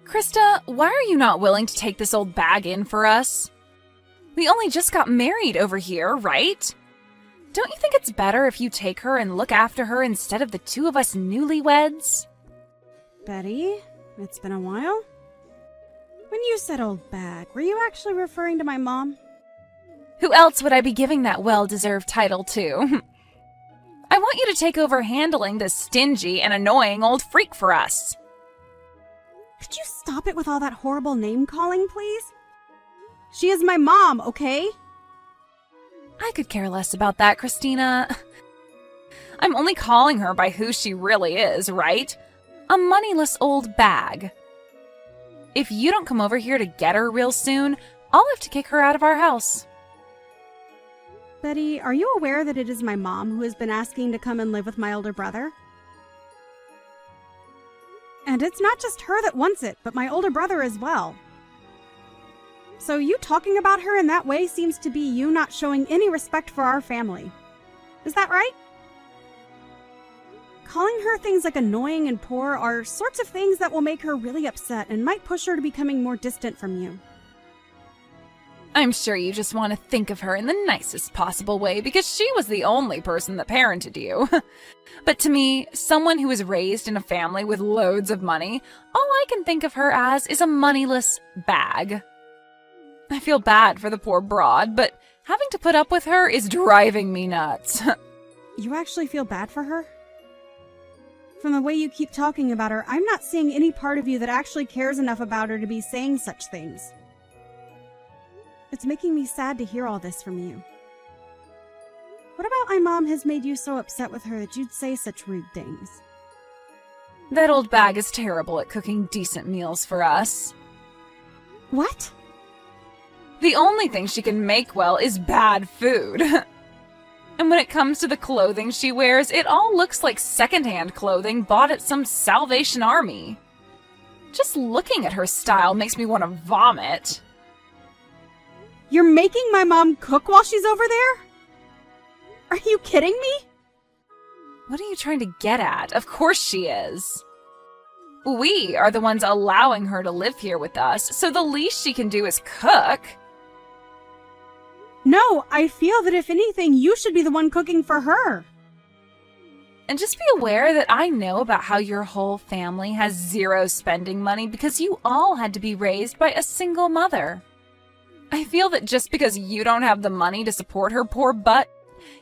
Krista, why are you not willing to take this old bag in for us? We only just got married over here, right? Don't you think it's better if you take her and look after her instead of the two of us newlyweds? Betty, it's been a while. When you said old bag, were you actually referring to my mom? Who else would I be giving that well-deserved title to? I want you to take over handling this stingy and annoying old freak for us. Could you stop it with all that horrible name-calling, please? She is my mom, okay? I could care less about that, Christina. I'm only calling her by who she really is, right? A moneyless old bag. If you don't come over here to get her real soon, I'll have to kick her out of our house. Betty, are you aware that it is my mom who has been asking to come and live with my older brother? And it's not just her that wants it, but my older brother as well. So you talking about her in that way seems to be you not showing any respect for our family. Is that right? Calling her things like annoying and poor are sorts of things that will make her really upset and might push her to becoming more distant from you. I'm sure you just want to think of her in the nicest possible way because she was the only person that parented you. But to me, someone who was raised in a family with loads of money, all I can think of her as is a moneyless bag. I feel bad for the poor broad, but having to put up with her is driving me nuts. You actually feel bad for her? From the way you keep talking about her, I'm not seeing any part of you that actually cares enough about her to be saying such things. It's making me sad to hear all this from you. What about my mom has made you so upset with her that you'd say such rude things? That old bag is terrible at cooking decent meals for us. What? The only thing she can make well is bad food. And when it comes to the clothing she wears, it all looks like secondhand clothing bought at some Salvation Army. Just looking at her style makes me want to vomit. You're making my mom cook while she's over there? Are you kidding me? What are you trying to get at? Of course she is. We are the ones allowing her to live here with us, so the least she can do is cook. No, I feel that if anything, you should be the one cooking for her. And just be aware that I know about how your whole family has zero spending money because you all had to be raised by a single mother. I feel that just because you don't have the money to support her poor butt,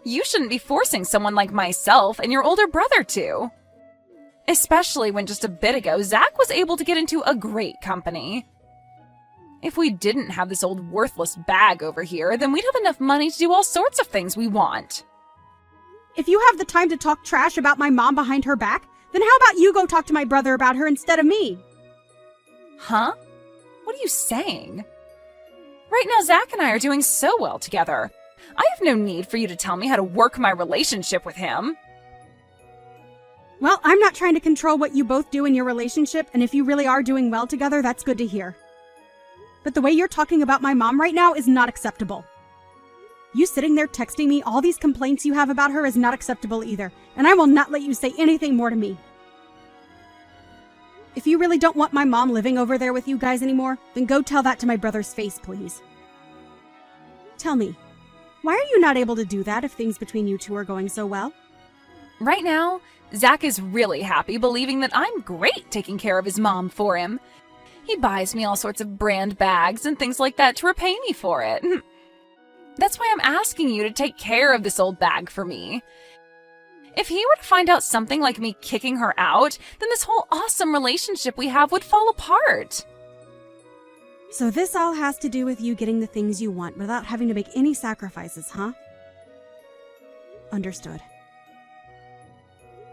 you shouldn't be forcing someone like myself and your older brother to. Especially when just a bit ago, Zach was able to get into a great company. If we didn't have this old worthless bag over here, then we'd have enough money to do all sorts of things we want. If you have the time to talk trash about my mom behind her back, then how about you go talk to my brother about her instead of me? Huh? What are you saying? Right now, Zach and I are doing so well together. I have no need for you to tell me how to work my relationship with him. Well, I'm not trying to control what you both do in your relationship, and if you really are doing well together, that's good to hear. But the way you're talking about my mom right now is not acceptable. You sitting there texting me all these complaints you have about her is not acceptable either, and I will not let you say anything more to me. If you really don't want my mom living over there with you guys anymore, then go tell that to my brother's face, please. Tell me, why are you not able to do that if things between you two are going so well? Right now, Zach is really happy believing that I'm great taking care of his mom for him. He buys me all sorts of brand bags and things like that to repay me for it. That's why I'm asking you to take care of this old bag for me. If he were to find out something like me kicking her out, then this whole awesome relationship we have would fall apart. So this all has to do with you getting the things you want without having to make any sacrifices, huh? Understood.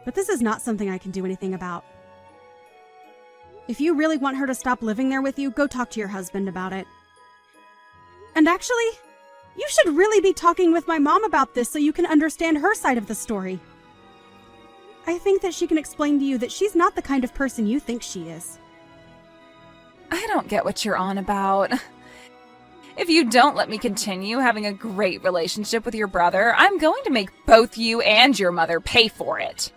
But this is not something I can do anything about. If you really want her to stop living there with you, go talk to your husband about it. And actually, you should really be talking with my mom about this so you can understand her side of the story. I think that she can explain to you that she's not the kind of person you think she is. I don't get what you're on about. If you don't let me continue having a great relationship with your brother, I'm going to make both you and your mother pay for it.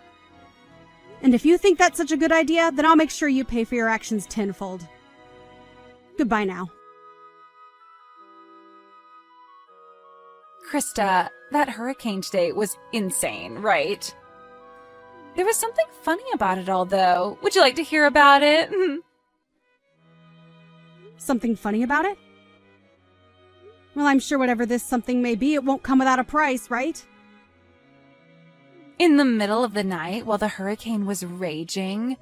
And if you think that's such a good idea, then I'll make sure you pay for your actions tenfold. Goodbye now. Krista, that hurricane today was insane, right? There was something funny about it all, though. Would you like to hear about it? Something funny about it? Well, I'm sure whatever this something may be, it won't come without a price, right? In the middle of the night, while the hurricane was raging,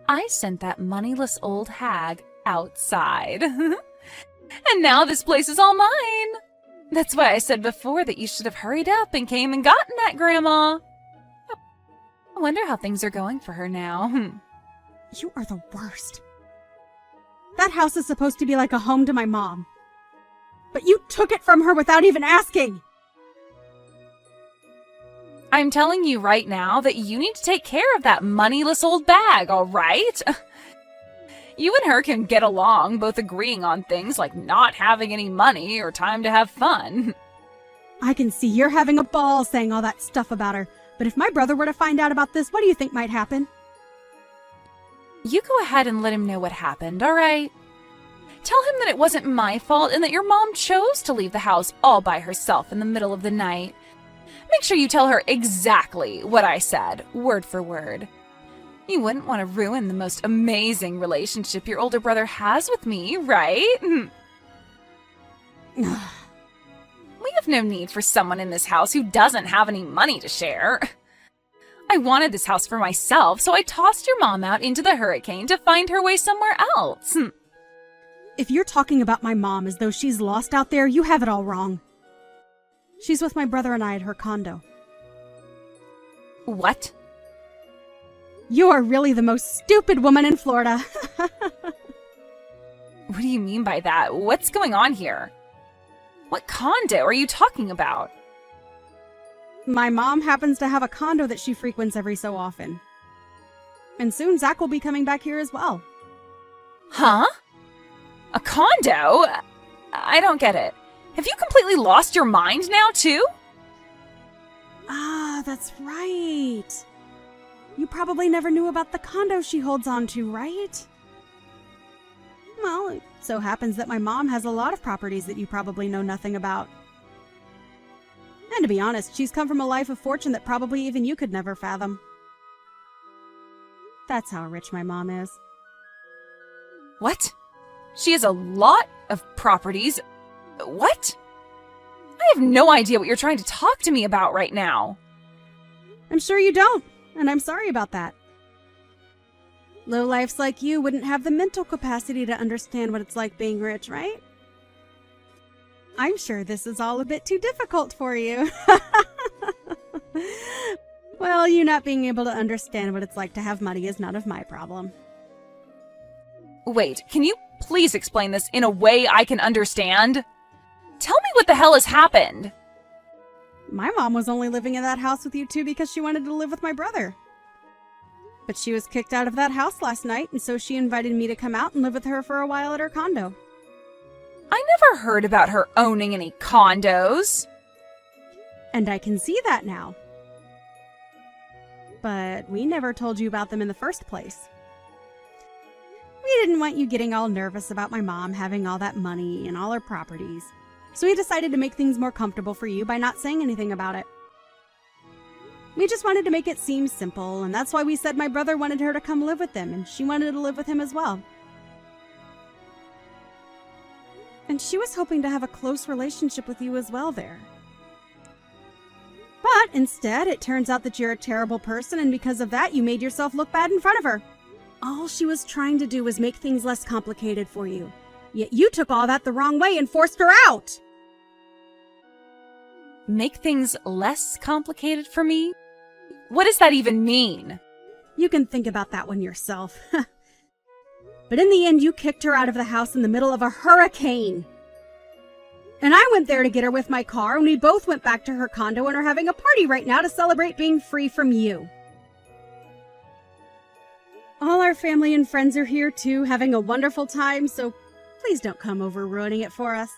I sent that moneyless old hag outside. And now this place is all mine. That's why I said before that you should have hurried up and came and gotten that grandma. I wonder how things are going for her now. You are the worst. That house is supposed to be like a home to my mom. But you took it from her without even asking. I'm telling you right now that you need to take care of that moneyless old bag, all right? You and her can get along, both agreeing on things like not having any money or time to have fun. I can see you're having a ball saying all that stuff about her. But if my brother were to find out about this, what do you think might happen? You go ahead and let him know what happened, all right? Tell him that it wasn't my fault and that your mom chose to leave the house all by herself in the middle of the night. Make sure you tell her exactly what I said, word for word. You wouldn't want to ruin the most amazing relationship your older brother has with me, right? We have no need for someone in this house who doesn't have any money to share. I wanted this house for myself, so I tossed your mom out into the hurricane to find her way somewhere else. If you're talking about my mom as though she's lost out there, you have it all wrong. She's with my brother and I at her condo. What? You are really the most stupid woman in Florida. What do you mean by that? What's going on here? What condo are you talking about? My mom happens to have a condo that she frequents every so often. And soon Zach will be coming back here as well. Huh? A condo? I don't get it. Have you completely lost your mind now, too? Ah, that's right. You probably never knew about the condo she holds on to, right? Well, it so happens that my mom has a lot of properties that you probably know nothing about. And to be honest, she's come from a life of fortune that probably even you could never fathom. That's how rich my mom is. What? She has a lot of properties. What? I have no idea what you're trying to talk to me about right now. I'm sure you don't, and I'm sorry about that. Lowlifes like you wouldn't have the mental capacity to understand what it's like being rich, right? I'm sure this is all a bit too difficult for you. Well, you not being able to understand what it's like to have money is none of my problem. Wait, can you please explain this in a way I can understand? Tell me what the hell has happened. My mom was only living in that house with you two because she wanted to live with my brother. But she was kicked out of that house last night, and so she invited me to come out and live with her for a while at her condo. I never heard about her owning any condos. And I can see that now. But we never told you about them in the first place. We didn't want you getting all nervous about my mom having all that money and all her properties. So we decided to make things more comfortable for you by not saying anything about it. We just wanted to make it seem simple, and that's why we said my brother wanted her to come live with them, and she wanted to live with him as well. And she was hoping to have a close relationship with you as well there. But instead, it turns out that you're a terrible person, and because of that, you made yourself look bad in front of her. All she was trying to do was make things less complicated for you. Yet you took all that the wrong way and forced her out! Make things less complicated for me? What does that even mean? You can think about that one yourself. But in the end, you kicked her out of the house in the middle of a hurricane. And I went there to get her with my car, and we both went back to her condo and are having a party right now to celebrate being free from you. All our family and friends are here too, having a wonderful time, so please don't come over ruining it for us.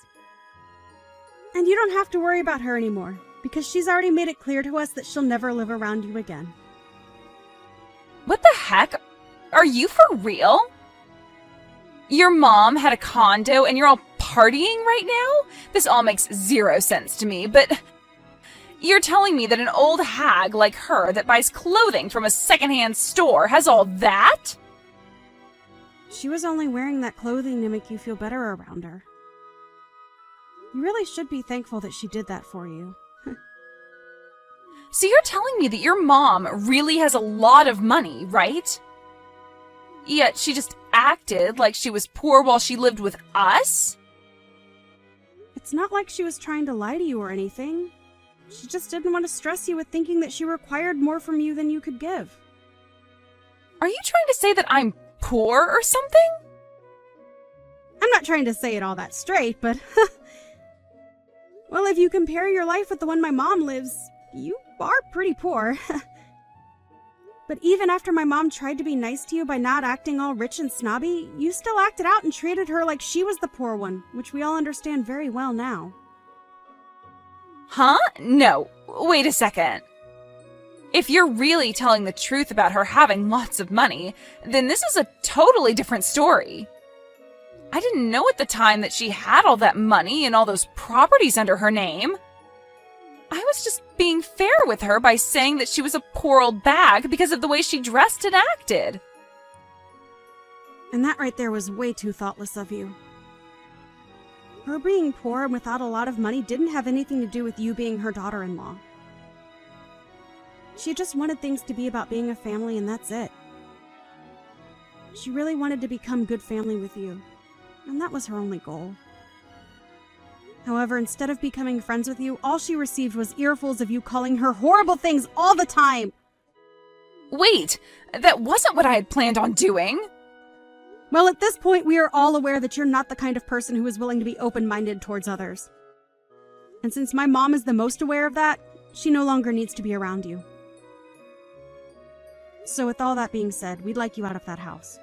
And you don't have to worry about her anymore, because she's already made it clear to us that she'll never live around you again. What the heck? Are you for real? Your mom had a condo and you're all partying right now? This all makes zero sense to me, but you're telling me that an old hag like her that buys clothing from a secondhand store has all that? She was only wearing that clothing to make you feel better around her. You really should be thankful that she did that for you. So you're telling me that your mom really has a lot of money, right? Yet she just acted like she was poor while she lived with us? It's not like she was trying to lie to you or anything. She just didn't want to stress you with thinking that she required more from you than you could give. Are you trying to say that I'm poor or something? I'm not trying to say it all that straight, but... Well, if you compare your life with the one my mom lives, you are pretty poor. But even after my mom tried to be nice to you by not acting all rich and snobby, you still acted out and treated her like she was the poor one, which we all understand very well now. Huh? No. Wait a second. If you're really telling the truth about her having lots of money, then this is a totally different story. I didn't know at the time that she had all that money and all those properties under her name. I was just being fair with her by saying that she was a poor old bag because of the way she dressed and acted. And that right there was way too thoughtless of you. Her being poor and without a lot of money didn't have anything to do with you being her daughter-in-law. She just wanted things to be about being a family, and that's it. She really wanted to become good family with you, and that was her only goal. However, instead of becoming friends with you, all she received was earfuls of you calling her horrible things all the time. Wait, that wasn't what I had planned on doing. Well, at this point, we are all aware that you're not the kind of person who is willing to be open-minded towards others. And since my mom is the most aware of that, she no longer needs to be around you. So with all that being said, we'd like you out of that house.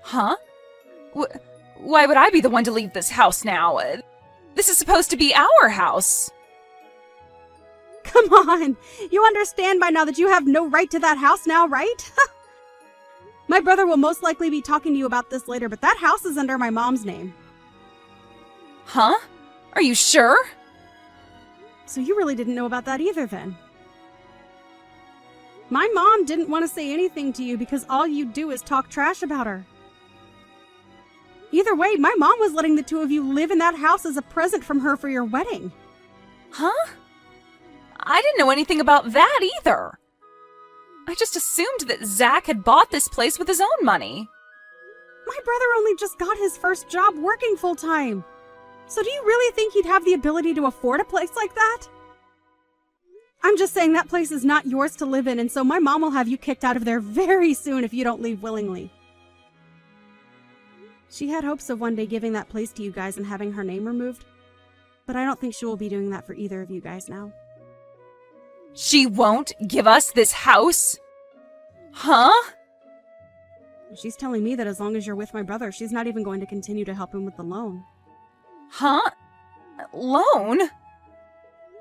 Huh? Why would I be the one to leave this house now? This is supposed to be our house. Come on! You understand by now that you have no right to that house now, right? My brother will most likely be talking to you about this later, but that house is under my mom's name. Huh? Are you sure? So you really didn't know about that either, then? My mom didn't want to say anything to you because all you do is talk trash about her. Either way, my mom was letting the two of you live in that house as a present from her for your wedding. Huh? I didn't know anything about that either. I just assumed that Zach had bought this place with his own money. My brother only just got his first job working full-time. So do you really think he'd have the ability to afford a place like that? I'm just saying that place is not yours to live in, and so my mom will have you kicked out of there very soon if you don't leave willingly. She had hopes of one day giving that place to you guys and having her name removed, but I don't think she will be doing that for either of you guys now. She won't give us this house? Huh? She's telling me that as long as you're with my brother, she's not even going to continue to help him with the loan. Huh? Loan?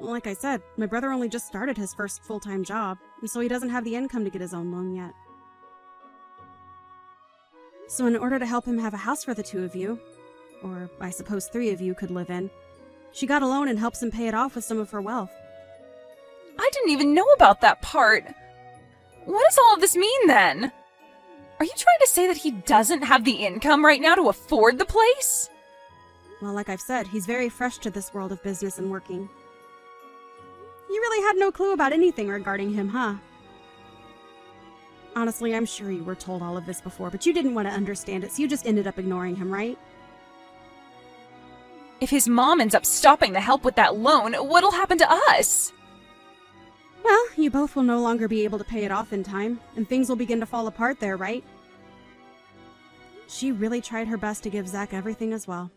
Well, like I said, my brother only just started his first full-time job, and so he doesn't have the income to get his own loan yet. So in order to help him have a house for the two of you, or I suppose three of you could live in, she got a loan and helps him pay it off with some of her wealth. I didn't even know about that part. What does all of this mean then? Are you trying to say that he doesn't have the income right now to afford the place? Well, like I've said, he's very fresh to this world of business and working. You really had no clue about anything regarding him, huh? Honestly, I'm sure you were told all of this before, but you didn't want to understand it, so you just ended up ignoring him, right? If his mom ends up stopping the help with that loan, what'll happen to us? Well, you both will no longer be able to pay it off in time, and things will begin to fall apart there, right? She really tried her best to give Zach everything as well.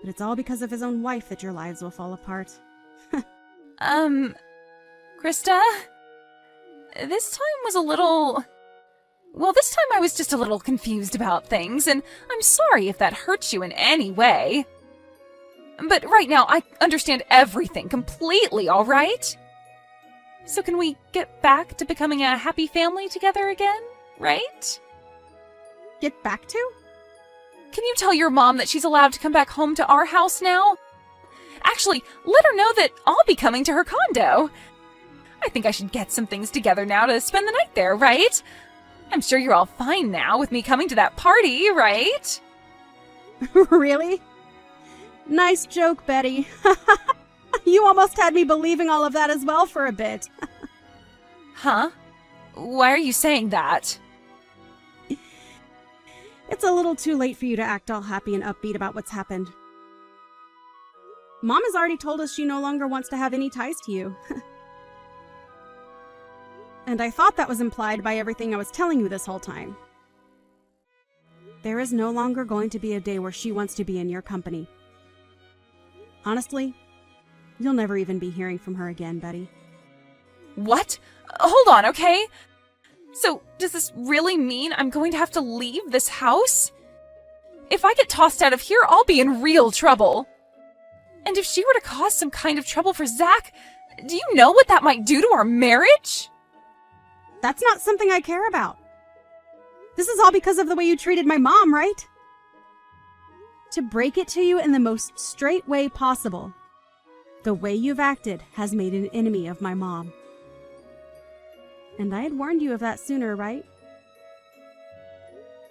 But it's all because of his own wife that your lives will fall apart. Krista? This time was a little... Well, this time I was just a little confused about things, and I'm sorry if that hurts you in any way. But right now, I understand everything completely, all right? So can we get back to becoming a happy family together again, right? get back to? Can you tell your mom that she's allowed to come back home to our house now? Actually, let her know that I'll be coming to her condo. I think I should get some things together now to spend the night there, right? I'm sure you're all fine now with me coming to that party, right? Really? Nice joke, Betty. You almost had me believing all of that as well for a bit. Huh? Why are you saying that? It's a little too late for you to act all happy and upbeat about what's happened. Mom has already told us she no longer wants to have any ties to you. And I thought that was implied by everything I was telling you this whole time. There is no longer going to be a day where she wants to be in your company. Honestly, you'll never even be hearing from her again, Betty. What? Hold on, okay? So, does this really mean I'm going to have to leave this house? If I get tossed out of here, I'll be in real trouble. And if she were to cause some kind of trouble for Zach, do you know what that might do to our marriage? That's not something I care about. This is all because of the way you treated my mom, right? To break it to you in the most straight way possible, the way you've acted has made an enemy of my mom. And I had warned you of that sooner, right?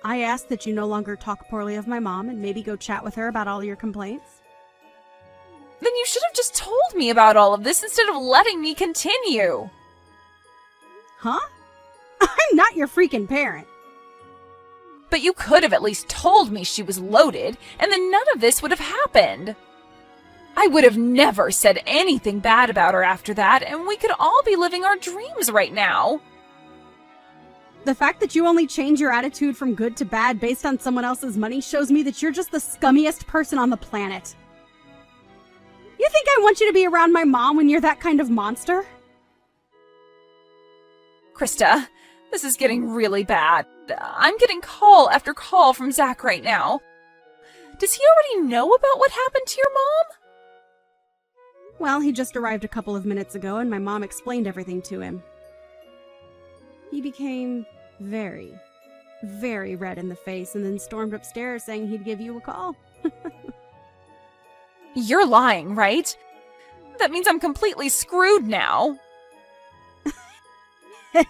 I asked that you no longer talk poorly of my mom and maybe go chat with her about all your complaints. Then you should have just told me about all of this instead of letting me continue. Huh? I'm not your freaking parent. But you could have at least told me she was loaded, and then none of this would have happened. I would have never said anything bad about her after that, and we could all be living our dreams right now. The fact that you only change your attitude from good to bad based on someone else's money shows me that you're just the scummiest person on the planet. You think I want you to be around my mom when you're that kind of monster? Krista, this is getting really bad. I'm getting call after call from Zach right now. Does he already know about what happened to your mom? Well, he just arrived a couple of minutes ago and my mom explained everything to him. He became very, very red in the face and then stormed upstairs saying he'd give you a call. You're lying, right? That means I'm completely screwed now.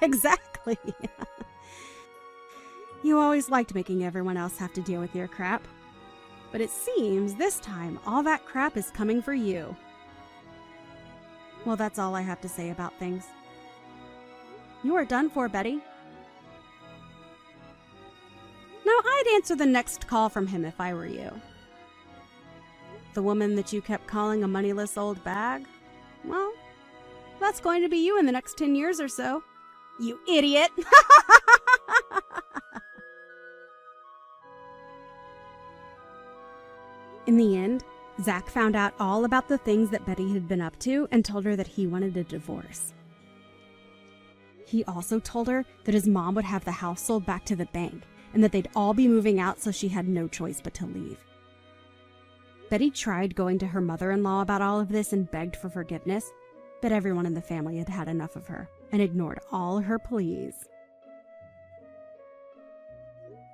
Exactly. You always liked making everyone else have to deal with your crap. But it seems this time all that crap is coming for you. Well, that's all I have to say about things. You are done for, Betty. Now, I'd answer the next call from him if I were you. The woman that you kept calling a moneyless old bag? Well, that's going to be you in the next 10 years or so. You idiot! In the end, Zach found out all about the things that Betty had been up to and told her that he wanted a divorce. He also told her that his mom would have the house sold back to the bank and that they'd all be moving out, so she had no choice but to leave. Betty tried going to her mother-in-law about all of this and begged for forgiveness, but everyone in the family had had enough of her and ignored all her pleas.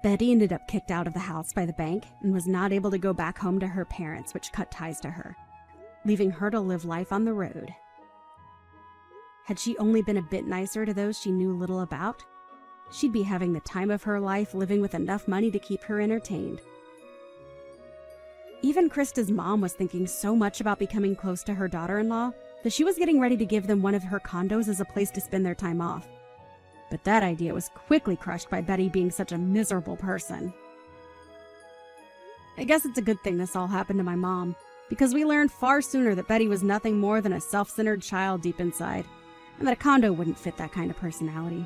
Betty ended up kicked out of the house by the bank and was not able to go back home to her parents, which cut ties to her, leaving her to live life on the road. Had she only been a bit nicer to those she knew little about, she'd be having the time of her life living with enough money to keep her entertained. Even Krista's mom was thinking so much about becoming close to her daughter-in-law that she was getting ready to give them one of her condos as a place to spend their time off. But that idea was quickly crushed by Betty being such a miserable person. I guess it's a good thing this all happened to my mom, because we learned far sooner that Betty was nothing more than a self-centered child deep inside, and that a condo wouldn't fit that kind of personality.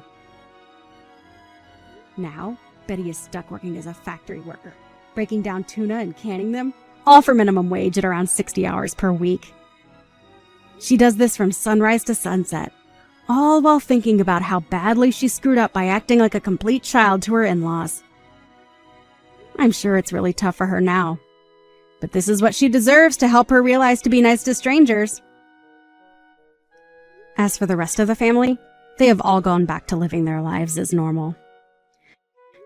Now, Betty is stuck working as a factory worker, breaking down tuna and canning them, all for minimum wage at around 60 hours per week. She does this from sunrise to sunset, all while thinking about how badly she screwed up by acting like a complete child to her in-laws. I'm sure it's really tough for her now, but this is what she deserves to help her realize to be nice to strangers. As for the rest of the family, they have all gone back to living their lives as normal.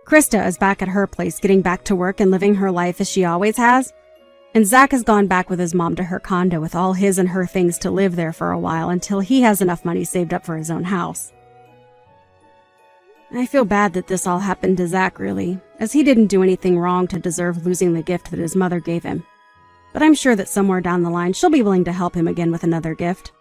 Krista is back at her place getting back to work and living her life as she always has. And Zach has gone back with his mom to her condo with all his and her things to live there for a while until he has enough money saved up for his own house. I feel bad that this all happened to Zach, really, as he didn't do anything wrong to deserve losing the gift that his mother gave him. But I'm sure that somewhere down the line she'll be willing to help him again with another gift.